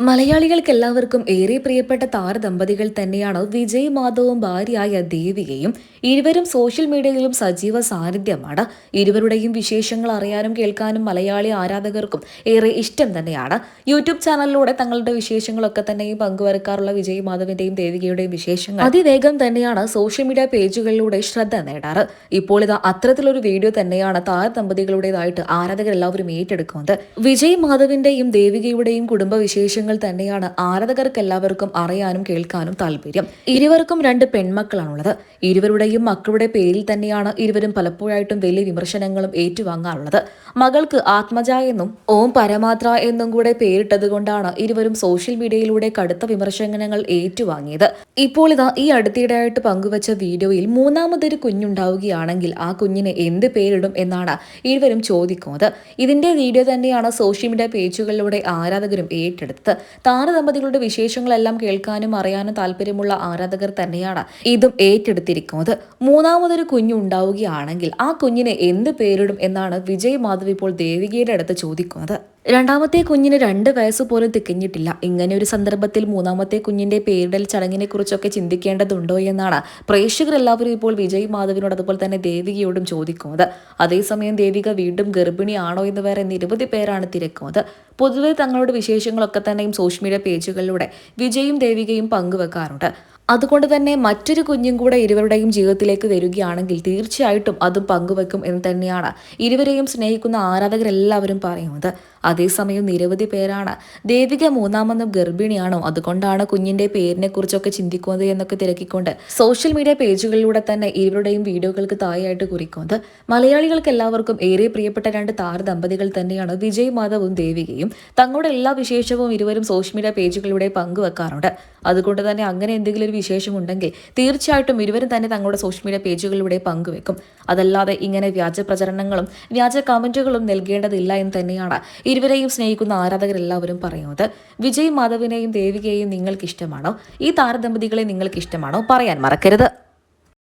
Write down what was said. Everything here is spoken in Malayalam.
മലയാളികൾക്ക് എല്ലാവർക്കും ഏറെ പ്രിയപ്പെട്ട താരദമ്പതികൾ തന്നെയാണ് വിജയ് മാധവും ഭാര്യയായ ദേവികയും. ഇരുവരും സോഷ്യൽ മീഡിയയിലും സജീവ സാന്നിധ്യമാണ്. ഇരുവരുടെയും വിശേഷങ്ങൾ അറിയാനും കേൾക്കാനും മലയാളി ആരാധകർക്കും ഏറെ ഇഷ്ടം തന്നെയാണ്. യൂട്യൂബ് ചാനലിലൂടെ തങ്ങളുടെ വിശേഷങ്ങളൊക്കെ തന്നെയും പങ്കുവെക്കാറുള്ള വിജയ് മാധവിന്റെയും ദേവികയുടെയും വിശേഷങ്ങൾ അതിവേഗം തന്നെയാണ് സോഷ്യൽ മീഡിയ പേജുകളിലൂടെ ശ്രദ്ധ നേടാറ്. ഇപ്പോൾ ഇത് അത്തരത്തിലൊരു വീഡിയോ തന്നെയാണ് താരദമ്പതികളുടേതായിട്ട് ആരാധകർ എല്ലാവരും ഏറ്റെടുക്കുന്നത്. വിജയ് മാധവിന്റെയും ദേവികയുടെയും കുടുംബവിശേഷങ്ങൾ തന്നെയാണ് ആരാധകർക്ക് എല്ലാവർക്കും അറിയാനും കേൾക്കാനും താല്പര്യം. ഇരുവർക്കും 2 പെൺമക്കളാണുള്ളത്. ഇരുവരുടെയും മക്കളുടെ പേരിൽ തന്നെയാണ് ഇരുവരും പലപ്പോഴായിട്ടും വലിയ വിമർശനങ്ങളും ഏറ്റുവാങ്ങാറുള്ളത്. മകൾക്ക് ആത്മജ എന്നും ഓം പരമാത്ര എന്നും കൂടെ പേരിട്ടത് കൊണ്ടാണ് ഇരുവരും സോഷ്യൽ മീഡിയയിലൂടെ കടുത്ത വിമർശനങ്ങൾ ഏറ്റുവാങ്ങിയത്. ഇപ്പോൾ ഇതാ ഈ അടുത്തിടെയായിട്ട് പങ്കുവച്ച വീഡിയോയിൽ മൂന്നാമതൊരു കുഞ്ഞുണ്ടാവുകയാണെങ്കിൽ ആ കുഞ്ഞിന് എന്ത് പേരിടും എന്നാണ് ഇരുവരും ചോദിക്കുന്നത്. ഇതിന്റെ വീഡിയോ തന്നെയാണ് സോഷ്യൽ മീഡിയ പേജുകളിലൂടെ ആരാധകരും ഏറ്റെടുത്തത്. താരദമ്പതികളുടെ വിശേഷങ്ങളെല്ലാം കേൾക്കാനും അറിയാനും താല്പര്യമുള്ള ആരാധകർ തന്നെയാണ് ഇതും ഏറ്റെടുത്തിരിക്കുന്നത്. മൂന്നാമതൊരു കുഞ്ഞു ഉണ്ടാവുകയാണെങ്കിൽ ആ കുഞ്ഞിനെ എന്ത് പേരിടും എന്നാണ് വിജയ് മാധവ് ഇപ്പോൾ ദേവികയുടെ അടുത്ത് ചോദിക്കുന്നത്. രണ്ടാമത്തെ കുഞ്ഞിന് 2 വയസ്സ് പോലും തികഞ്ഞിട്ടില്ല. ഇങ്ങനെ ഒരു സന്ദർഭത്തിൽ മൂന്നാമത്തെ കുഞ്ഞിന്റെ പേരിടൽ ചടങ്ങിനെ കുറിച്ചൊക്കെ ചിന്തിക്കേണ്ടതുണ്ടോ എന്നാണ് പ്രേക്ഷകരെല്ലാവരും ഇപ്പോൾ വിജയ് മാധവിനോട് അതുപോലെ തന്നെ ദേവികയോടും ചോദിക്കുന്നത്. അതേസമയം ദേവിക വീണ്ടും ഗർഭിണിയാണോ എന്ന് വരെ നിരവധി പേരാണ് തിരക്കുന്നത്. പൊതുവെ തങ്ങളുടെ വിശേഷങ്ങളൊക്കെ തന്നെയും സോഷ്യൽ മീഡിയ പേജുകളിലൂടെ വിജയും ദേവികയും പങ്കുവെക്കാറുണ്ട്. അതുകൊണ്ട് തന്നെ മറ്റൊരു കുഞ്ഞും കൂടെ ഇരുവരുടെയും ജീവിതത്തിലേക്ക് വരികയാണെങ്കിൽ തീർച്ചയായിട്ടും അതും പങ്കുവെക്കും എന്ന് തന്നെയാണ് ഇരുവരെയും സ്നേഹിക്കുന്ന ആരാധകരെല്ലാവരും പറയുന്നത്. അതേസമയം നിരവധി പേരാണ് ദേവിക മൂന്നാമതും ഗർഭിണിയാണോ, അതുകൊണ്ടാണ് കുഞ്ഞിന്റെ പേരിനെ കുറിച്ചൊക്കെ ചിന്തിക്കുന്നത് എന്നൊക്കെ തിരക്കിക്കൊണ്ട് സോഷ്യൽ മീഡിയ പേജുകളിലൂടെ തന്നെ ഇരുവരുടെയും വീഡിയോകൾക്ക് താഴെയായിട്ട് കുറിക്കുന്നത്. മലയാളികൾക്ക് എല്ലാവർക്കും ഏറെ പ്രിയപ്പെട്ട 2 താരദമ്പതികൾ തന്നെയാണ് വിജയ് മാധവും ദേവികയും. തങ്ങളുടെ എല്ലാ വിശേഷവും ഇരുവരും സോഷ്യൽ മീഡിയ പേജുകളിലൂടെ പങ്കുവെക്കാറുണ്ട്. അതുകൊണ്ട് തന്നെ അങ്ങനെ എന്തെങ്കിലും ഒരു വിശേഷമുണ്ടെങ്കിൽ തീർച്ചയായിട്ടും ഇരുവരും തന്നെ തങ്ങളുടെ സോഷ്യൽ മീഡിയ പേജുകളിലൂടെ പങ്കുവെക്കും. അതല്ലാതെ ഇങ്ങനെ വ്യാജ പ്രചരണങ്ങളും വ്യാജ കമന്റുകളും നൽകേണ്ടതില്ല എന്ന് തന്നെയാണ് ഇരുവരെയും സ്നേഹിക്കുന്ന ആരാധകരെല്ലാവരും പറയുന്നത്. വിജയ് മാധവിനെയും ദേവികയെയും നിങ്ങൾക്ക് ഇഷ്ടമാണോ? ഈ താരദമ്പതികളെ നിങ്ങൾക്ക് ഇഷ്ടമാണോ? പറയാൻ മറക്കരുത്.